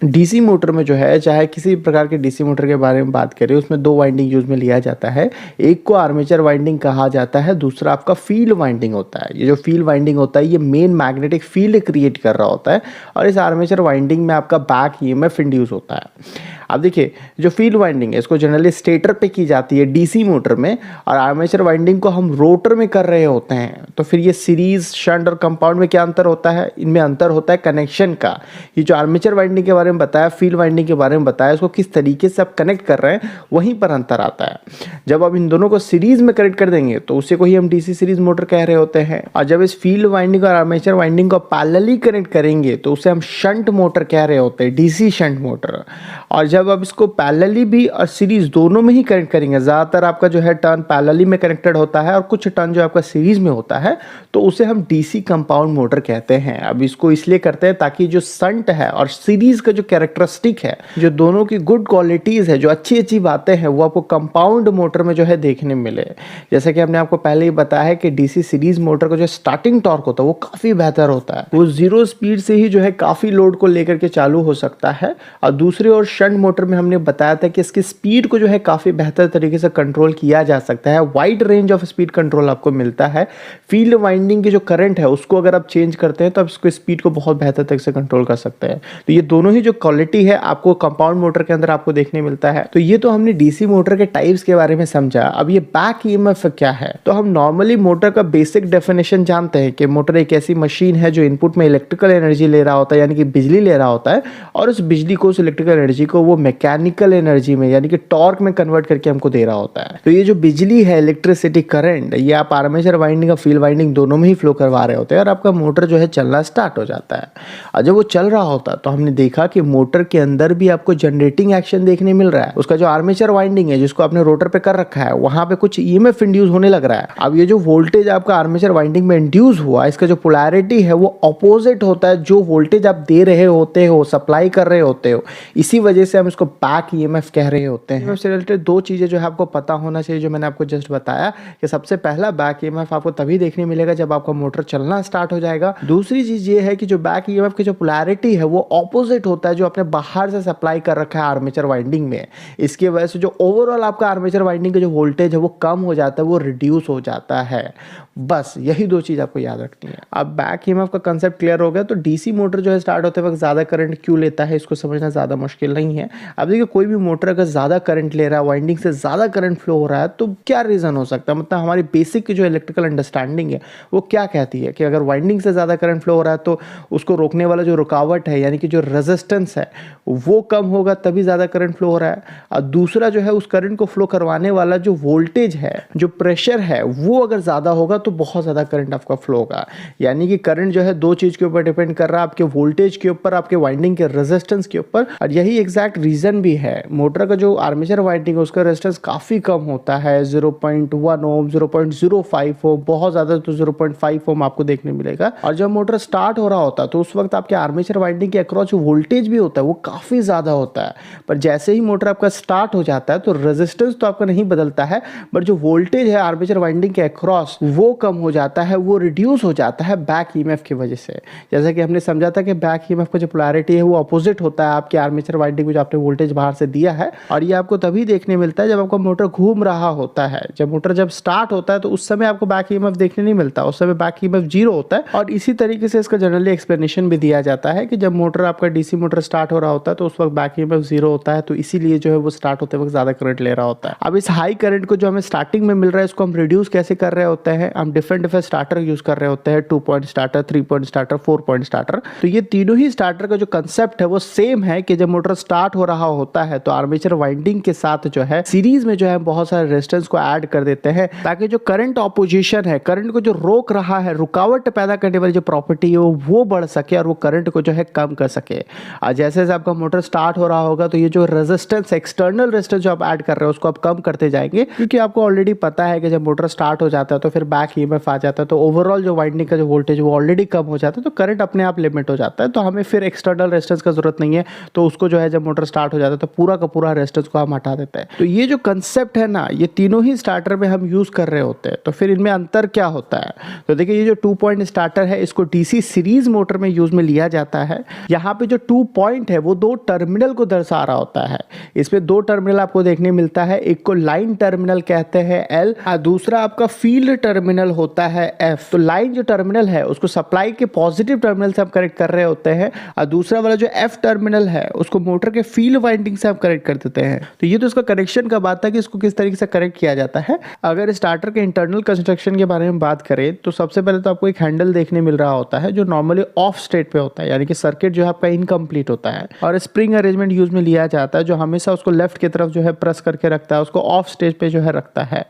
DC motor में जो है, चाहे किसी प्रकार के डीसी मोटर के बारे में बात करें, उसमें दो वाइंडिंग यूज में लिया जाता है। एक को आर्मेचर वाइंडिंग कहा जाता है, दूसरा आपका फील्ड वाइंडिंग होता है। ये जो फील्ड वाइंडिंग होता है, ये मेन मैग्नेटिक फील्ड क्रिएट कर रहा होता है और इस आर्मेचर वाइंडिंग में आपका बैक ईएमएफ इंड्यूस होता है। अब देखिए, जो फील्ड वाइंडिंग है इसको जनरली स्टेटर पे की जाती है डीसी मोटर में, और आर्मेचर वाइंडिंग को हम रोटर में कर रहे होते हैं। तो फिर ये सीरीज, शंट और कंपाउंड में क्या अंतर होता है? इनमें अंतर होता है कनेक्शन का। ये जो आर्मेचर वाइंडिंग के बारे में बताया, फील्ड वाइंडिंग के बारे में बताया, उसको किस तरीके से आप कनेक्ट कर रहे हैं, वहीं पर अंतर आता है। जब आप इन दोनों को सीरीज में कनेक्ट कर देंगे तो उसे को ही हम डीसी सीरीज मोटर कह रहे होते हैं, और जब इस फील्ड वाइंडिंग और आर्मेचर वाइंडिंग को पैरेलली कनेक्ट करेंगे तो उसे हम शंट मोटर कह रहे होते हैं, डीसी शंट मोटर। और जब आप इसको पैरेलली भी और सीरीज दोनों में ही कनेक्ट करेंगे, ज़्यादातर आपका जो है टर्न पैरेलली में कनेक्टेड होता है और कुछ टर्न जो आपका सीरीज में होता है, तो उसे हम डीसी कंपाउंड मोटर कहते हैं। अब इसको इसलिए करते हैं ताकि जो शंट है और सीरीज का जो कैरेक्टरिस्टिक है, जो दोनों की गुड क्वालिटीज़ है, जो अच्छी अच्छी बातें हैं, वो आपको कंपाउंड मोटर में जो है देखने मिले। जैसे कि हमने आपको पहले ही बताया है कि डीसी सीरीज मोटर का जो स्टार्टिंग टॉर्क होता है वो काफ़ी बेहतर होता है। वो जीरो स्पीड से ही जो है काफ़ी लोड को लेकर के चालू हो सकता है। और दूसरी ओर शंट मोटर में हमने बताया था कि इसकी स्पीड को जो है काफ़ी बेहतर तरीके से कंट्रोल किया जा सकता है, wide range of speed control आपको मिलता है। फील्ड वाइंडिंग की जो करंट है उसको अगर आप चेंज करते हैं तो आप इसको स्पीड को बहुत बेहतर तरीके से कंट्रोल कर सकते हैं। तो ये दोनों ही जो क्वालिटी है आपको कंपाउंड मोटर के अंदर आपको देखने मिलता है। तो ये तो हमने डीसी मोटर के टाइप्स के बारे में समझा। अब ये बैक ईएमएफ क्या है? तो हम नॉर्मली मोटर का बेसिक डेफिनेशन जानते हैं कि मोटर एक ऐसी मशीन है जो इनपुट में इलेक्ट्रिकल एनर्जी ले रहा होता है, यानी कि बिजली ले रहा होता है, और उस बिजली को, उस इलेक्ट्रिकल एनर्जी को वो मैकेनिकल एनर्जी में यानी कि टॉर्क में कन्वर्ट करके हमको दे रहा होता है। तो ये जो बिजली है, इलेक्ट्रिसिटी, करंट, ये आप आर्मेचर वाइंडिंग और फील्ड वाइंडिंग दोनों में ही फ्लो करवा रहे होते हैं और आपका मोटर जो है चलना स्टार्ट हो जाता है। और जब वो चल रहा होता है तो हमने देखा कि मोटर के अंदर भी आपको जनरेटिंग एक्शन देखने मिल रहा है। उसका जो आर्मेचर वाइंडिंग है जिसको आपने रोटर पे कर रखा है, वहां पे कुछ ईएमएफ इंड्यूस होने लग रहा है। अब ये जो वोल्टेज आपका आर्मेचर वाइंडिंग में इंड्यूस हुआ, इसका जो पोलैरिटी है वो ऑपोजिट होता है जो वोल्टेज आप दे रहे होते हो, सप्लाई कर रहे होते हो। इसी वजह से हम इसको बैक ईएमएफ कह रहे होते हैं। इससे रिलेटेड दो चीजें जो है आपको पता होना चाहिए, जो मैंने आपको जस्ट बताया कि सबसे पहला बैक ईएमएफ आपको तभी देखने मिलेगा जब आपका मोटर चलना स्टार्ट हो जाएगा। दूसरी चीज ये है कि जो बैक ईएमएफ की जो पोलैरिटी है वो ऑपोजिट होता है जो आपने बाहर से सप्लाई कर रखा है आर्मेचर वाइंडिंग में। इसकी वजह से जो ओवरऑल आपका आर्मेचर वाइंडिंग का जो वोल्टेज है वो कम हो जाता है, वो रिड्यूस हो जाता है। बस यही दो चीज आपको याद रखनी है। अब बैक ईएमएफ का कंसेप्ट क्लियर हो गया तो डीसी मोटर जो है स्टार्ट होते वक्त ज्यादा करंट क्यों लेता है, इसको समझना ज्यादा मुश्किल नहीं है। अब देखिए, कोई भी मोटर अगर ज्यादा करंट ले रहा है, वाइंडिंग से ज्यादा करंट फ्लो हो रहा है, तो क्या रीजन हो सकता है? मतलब हमारी बेसिक जो इलेक्ट्रिकल अंडरस्टैंडिंग है वो क्या कहती है कि अगर वाइंडिंग से ज्यादा करंट फ्लो हो रहा है तो उसको रोकने वाला जो रुकावट है, यानी कि जो रेजिस्टेंस है, वो कम होगा, तभी ज्यादा करंट फ्लो हो रहा है। और दूसरा जो है उस करंट को फ्लो करवाने वाला जो वोल्टेज है, जो प्रेशर है, वो अगर ज्यादा होगा तो बहुत ज्यादा करंट आपका फ्लो होगा। यानी कि करंट जो है दो चीज के ऊपर डिपेंड कर रहा है, आपके वोल्टेज के ऊपर, आपके वाइंडिंग के रेजिस्टेंस के ऊपर। और यही एग्जैक्ट रीजन भी है। मोटर का जो आर्मेचर वाइंडिंग है उसका रेजिस्टेंस काफी कम होता है, 0.1 ओम, 0.05 ओम, बहुत ज्यादा तो 0.5 ओम आपको देखने मिलेगा। और जब मोटर स्टार्ट हो रहा होता है तो उस वक्त आपके आर्मेचर वाइंडिंग के अक्रॉस जो वोल्टेज भी होता है वो काफी ज्यादा होता है। पर जैसे ही मोटर आपका स्टार्ट हो जाता है तो रेजिस्टेंस तो आपका नहीं बदलता है, बट जो वोल्टेज है आर्मेचर वाइंडिंग के अक्रॉस वो कम हो जाता है, वो रिड्यूस हो जाता है बैक ईएमएफ की वजह से। जैसा कि हमने समझा था कि बैक ईएमएफ का जो पोलैरिटी है वो अपोजिट होता है आपके आर्मेचर वाइंडिंग में जो आपने वोल्टेज बाहर से दिया है। और ये आपको तभी देखने मिलता है जब आपका मोटर घूम रहा होता है। जब मोटर जब स्टार्ट होता है तो उस समय आपको बैक ईएमएफ देखने नहीं मिलता, उस समय बैक ईएमएफ 0 होता है। और इसी तरीके से इसका जनरली एक्सप्लेनेशन भी दिया जाता है कि जब मोटर आपका डीसी मोटर स्टार्ट हो रहा होता है तो उस वक्त बैक ईएमएफ 0 होता है, तो इसीलिए जो है वो स्टार्ट होते वक्त ज्यादा करंट ले रहा होता है। अब इस हाई करंट को जो हमें स्टार्टिंग में मिल रहा है इसको हम रिड्यूस कैसे कर रहे होते हैं? हम डिफरेंट स्टार्टर यूज कर रहे होते हैं, 2 point starter, 3 point starter, 4 point starter. तो ये तीनों ही स्टार्टर का जो कंसेप्ट है वो सेम है कि जब मोटर स्टार्ट हो रहा होता है तो आर्मेचर वाइंडिंग के साथ जो है सीरीज में जो है बहुत सारे रेजिस्टेंस को ऐड कर देते हैं ताकि जो करंट ऑपोजिशन है, करंट को जो रोक रहा है, रुकावट पैदा करने वाली जो प्रॉपर्टी है वो बढ़ सके और वो करंट को जो है कम कर सके। और जैसे जैसे आपका मोटर स्टार्ट हो रहा होगा तो ये जो रेजिस्टेंस, एक्सटर्नल रेजिस्टेंस जो आप ऐड कर रहे हो उसको आप कम करते जाएंगे, क्योंकि आपको ऑलरेडी पता है कि जब मोटर स्टार्ट हो जाता है तो फिर बैक ईएमएफ आ जाता है, तो ओवरऑल जो वाइंडिंग का जो वोल्टेज वो ऑलरेडी कम हो जाता है, तो करंट अपने आप लिमिट हो जाता है। तो हमें फिर एक्सटर्नल रेजिस्टेंस का जरूरत नहीं है, तो उसको जो है जब मोटर स्टार्ट हो जाता है तो पूरा का पूरा रेजिस्टेंस को हम हटा देते हैं। तो ये जो कंसेप्ट है ना, ये तीनों ही स्टार्टर में हम यूज कर रहे होते हैं। तो फिर इनमें अंतर क्या होता है? तो देखिए, ये जो 2 पॉइंट स्टार्टर है इसको डीसी सीरीज मोटर में यूज में लिया जाता है। यहाँ पे जो 2 पॉइंट है वो दो टर्मिनल को दर्शा रहा होता है। इसमें दो टर्मिनल आपको देखने मिलता है, एक को लाइन टर्मिनल कहते हैं L और दूसरा आपका फील्ड टर्मिनल होता है F। तो लाइन जो टर्मिनल है उसको सप्लाई के पॉजिटिव टर्मिनल से हम कनेक्ट कर रहे होते हैं और दूसरा वाला जो F टर्मिनल है उसको मोटर के फील्ड वाइंडिंग से हम कनेक्ट कर देते हैं। तो ये तो इसका कनेक्शन का बात है कि इसको किस तरीके से कनेक्ट किया जाता है। अगर स्टार्टर के इंटरनल कंस्ट्रक्शन के बारे में बात करें तो सबसे पहले तो आपको एक हैंडल देखने मिल रहा होता है जो नॉर्मली ऑफ स्टेट पे होता है, यानी कि सर्किट जो है आपका इनकम्प्लीट होता है और स्प्रिंग अरेंजमेंट यूज में लिया जाता है जो हमेशा उसको लेफ्ट की तरफ जो है प्रेस करके रखता है, उसको ऑफ स्टेज पे जो है रखता है।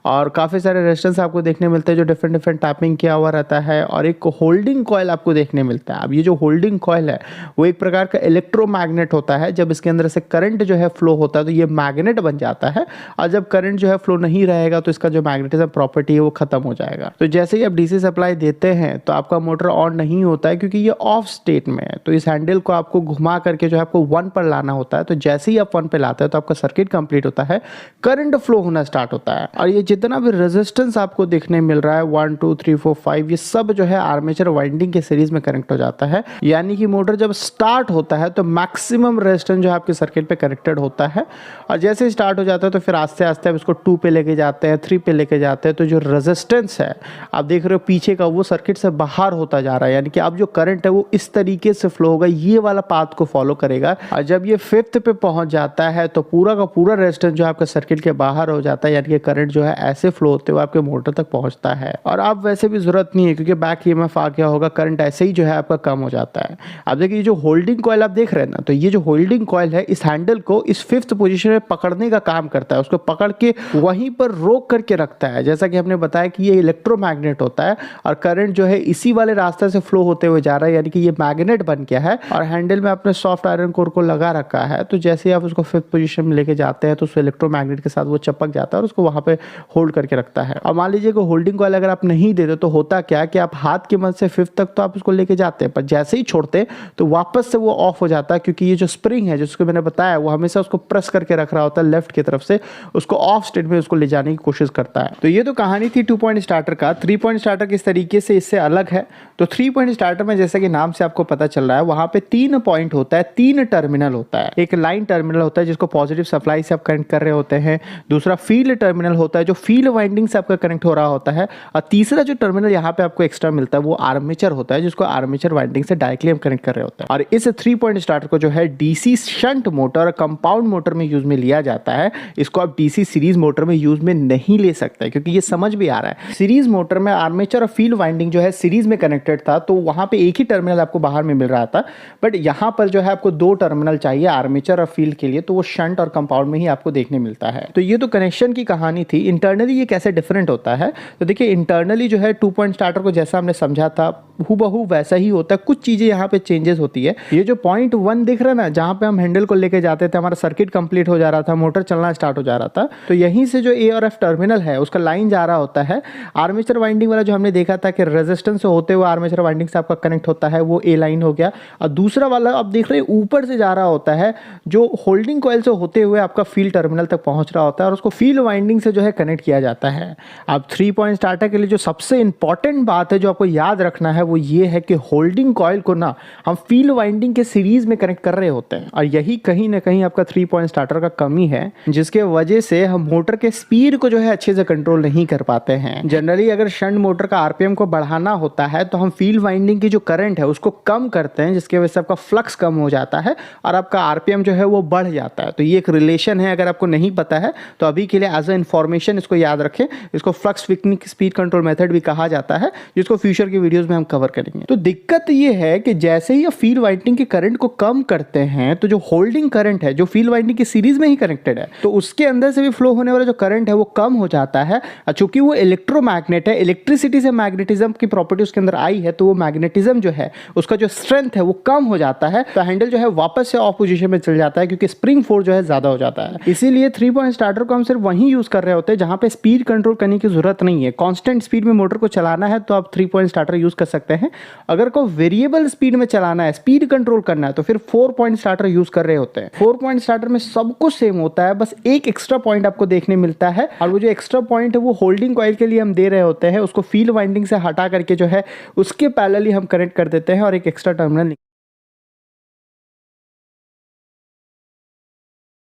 और काफ़ी सारे रेजिस्टेंस आपको देखने मिलते हैं जो डिफरेंट डिफरेंट टैपिंग किया हुआ रहता है और एक होल्डिंग कॉइल आपको देखने मिलता है। अब ये जो होल्डिंग कॉइल है वो एक प्रकार का इलेक्ट्रोमैग्नेट होता है। जब इसके अंदर से करंट जो है फ्लो होता है तो ये मैग्नेट बन जाता है और जब करंट जो है फ्लो नहीं रहेगा तो इसका जो मैग्नेटिज्म प्रॉपर्टी है वो खत्म हो जाएगा। तो जैसे ही आप डीसी सप्लाई देते हैं तो आपका मोटर ऑन नहीं होता है क्योंकि ये ऑफ स्टेट में है। तो इस हैंडल को आपको घुमा करके जो है आपको 1 पर लाना होता है। तो जैसे ही आप 1 पे लाते हैं तो आपका सर्किट कंप्लीट होता है, करंट फ्लो होना स्टार्ट होता है और ये जितना भी रेजिस्टेंस आपको देखने मिल रहा है 1 2 3 4 5 ये सब जो है आर्मेचर वाइंडिंग के सीरीज में कनेक्ट हो जाता है। यानी कि मोटर जब स्टार्ट होता है तो मैक्सिमम रेजिस्टेंस जो है आपके सर्किट पे कनेक्टेड होता है और जैसे स्टार्ट हो जाता है तो फिर आस्ते आस्ते आप इसको 2 पे लेके जाते हैं, 3 पे लेके जाते हैं। तो जो रेजिस्टेंस है आप देख रहे हो पीछे का वो सर्किट से बाहर होता जा रहा है, यानी कि अब जो करंट है वो इस तरीके से फ्लो होगा, ये वाला पाथ को फॉलो करेगा और जब ये 5th पे पहुंच जाता है तो पूरा का पूरा रेजिस्टेंस जो आपका सर्किट के बाहर हो जाता है, यानी कि करंट जो है ऐसे फ्लो होते हुए आपके मोटर तक पहुंचता है। और आप वैसे भी जरूरत नहीं है क्योंकि बैक ईएमएफ आ गया होगा, करंट ऐसे ही जो है आपका कम हो जाता है। अब देखिए जो होल्डिंग कॉइल आप देख रहे हैं ना, तो ये जो होल्डिंग कॉइल है इस हैंडल को इस 5th पोजीशन में पकड़ने का काम करता है, उसको पकड़ के वहीं पर रोक करके रखता है। जैसा कि हमने बताया कि ये इलेक्ट्रोमैग्नेट होता है और करंट जो है इसी वाले रास्ते से फ्लो होते हुए जा रहा है, यानी कि ये मैग्नेट बन गया है और हैंडल में आपने सॉफ्ट आयरन कोर को लगा रखा है। तो जैसे आप उसको 5th पोजीशन में लेके जाते हैं तो उस इलेक्ट्रोमैग्नेट के साथ वो चिपक जाता है और उसको वहां पे होल्ड करके रखता है। और मान लीजिए कि होल्डिंग कॉइल अगर आप नहीं देते तो होता क्या कि आप हाथ की मदद से 5th तक तो आप उसको लेके जाते हैं, पर जैसे ही छोड़ते तो वापस से वो ऑफ हो जाता है क्योंकि ये जो स्प्रिंग है जिसको मैंने बताया वो हमेशा उसको प्रेस करके रख रहा होता है लेफ्ट की तरफ से, उसको ऑफ स्टेट में उसको ले जाने की कोशिश करता है। तो ये तो कहानी थी 2 पॉइंट स्टार्टर का। 3 पॉइंट स्टार्टर किस तरीके से इससे अलग है, तो 3 पॉइंट स्टार्टर में जैसा कि नाम से आपको पता चल रहा है वहां पे 3 पॉइंट होता है, 3 टर्मिनल होता है। एक लाइन टर्मिनल होता है जिसको पॉजिटिव सप्लाई से आप कनेक्ट कर रहे होते हैं, दूसरा फील्ड टर्मिनल होता है जो फील्ड वाइंडिंग से आपका कनेक्ट हो रहा होता है और तीसरा जो टर्मिनल यहाँ पे आपको एक्स्ट्रा मिलता है वो आर्मेचर होता है जिसको आर्मेचर वाइंडिंग से डायरेक्टली हम कनेक्ट कर रहे होते हैं। और इस 3 पॉइंट स्टार्टर को जो है डीसी शंट मोटर और कंपाउंड मोटर में यूज में लिया जाता है। इसको आप डीसी सीरीज मोटर में यूज में नहीं ले सकते क्योंकि ये समझ भी आ रहा है सीरीज मोटर में आर्मेचर और फील्ड वाइंडिंग जो है सीरीज में कनेक्टेड था तो वहां पे एक ही टर्मिनल आपको बाहर में मिल रहा था, बट यहाँ पर जो है आपको 2 टर्मिनल चाहिए आर्मेचर और फील्ड के लिए, तो वो शंट और कंपाउंड में ही आपको देखने मिलता है। तो ये तो कनेक्शन की कहानी थी। इंटरनली ये कैसे डिफरेंट होता है, तो देखिए इंटरनली जो है 2 पॉइंट स्टार्टर को जैसा हमने समझा था हूबहू वैसा ही होता है, कुछ चीजें यहाँ पे चेंजेस होती है। ये जो पॉइंट 1 दिख रहा है ना, जहाँ पे हम हैंडल को लेके जाते थे, हमारा सर्किट कंप्लीट हो जा रहा था, मोटर चलना स्टार्ट हो जा रहा था, तो यहीं से जो ए और एफ टर्मिनल है उसका लाइन जा रहा होता है। आर्मेचर वाइंडिंग वाला जो हमने देखा था कि रेजिस्टेंस से होते हुए आर्मेचर वाइंडिंग से आपका कनेक्ट होता है, वो ए लाइन हो गया। और दूसरा वाला आप देख रहे हैं ऊपर से जा रहा होता है जो होल्डिंग कॉइल से होते हुए आपका फील्ड टर्मिनल तक पहुंच रहा होता है और उसको फील्ड वाइंडिंग से जो है कनेक्ट किया जाता है। अब 3 पॉइंट स्टार्टर के लिए जो सबसे इंपॉर्टेंट बात है जो आपको याद रखना है वो ये है कि होल्डिंग कॉइल को ना हम फील्ड वाइंडिंग के सीरीज में कनेक्ट कर रहे होते हैं और यही कहीं ना कहीं आपका 3 पॉइंट स्टार्टर का कमी है, जिसके वजह से हम मोटर के स्पीड को जो है अच्छे से कंट्रोल नहीं कर पाते हैं। जनरली अगर शंट मोटर का आरपीएम को बढ़ाना होता है तो हम फील्ड वाइंडिंग की जो करंट है उसको कम करते हैं, जिसकी वजह से आपका फ्लक्स कम हो जाता है और आपका आरपीएम जो है वो बढ़ जाता है। तो ये एक रिलेशन है, अगर आपको नहीं पता है तो अभी के लिए एज अ इंफॉर्मेशन इसको याद रखें। इसको flux weakening speed control method भी कहा जाता है, जिसको फ्यूचर की वीडियोस में हम कवर करेंगे। तो दिक्कत ये है कि जैसे ही आप फील्ड वाइंडिंग के करंट को कम करते हैं तो जो होल्डिंग करंट है जो फील्ड वाइंडिंग की सीरीज में ही कनेक्टेड है तो उसके अंदर से भी फ्लो होने वाला जो करंट है वो कम हो जाता है। चूंकि वो इलेक्ट्रोमैग्नेट है, इलेक्ट्रिसिटी से मैग्नेटिज्म की प्रॉपर्टी उसके अंदर आई है, तो वो मैग्नेटिज्म जो है उसका जो स्ट्रेंथ है वो कम हो जाता है, तो हैंडल जो है वापस से ऑफ पोजीशन में चल जाता है क्योंकि स्प्रिंग फोर्स जो है ज्यादा हो जाता है। इसीलिए 3 पॉइंट स्टार्टर को हम सिर्फ वहीं यूज कर रहे होते हैं जहां पे स्पीड कंट्रोल करने की जरूरत नहीं है। कांस्टेंट स्पीड में मोटर को चलाना है तो आप 3 पॉइंट स्टार्टर यूज कर सकते हैं। अगर को वेरिएबल स्पीड में चलाना है, स्पीड कंट्रोल करना है, तो फिर 4 पॉइंट स्टार्टर यूज कर रहे होते हैं। 4 पॉइंट स्टार्टर में सब कुछ सेम होता है, बस एक एक्स्ट्रा पॉइंट आपको देखने मिलता है और वो जो एक्स्ट्रा पॉइंट है वो होल्डिंग कॉइल के लिए हम दे रहे होते हैं। उसको फील्ड वाइंडिंग से हटा करके जो है उसके पैरेलली हम कनेक्ट कर देते हैं और एक एक्स्ट्रा टर्मिनल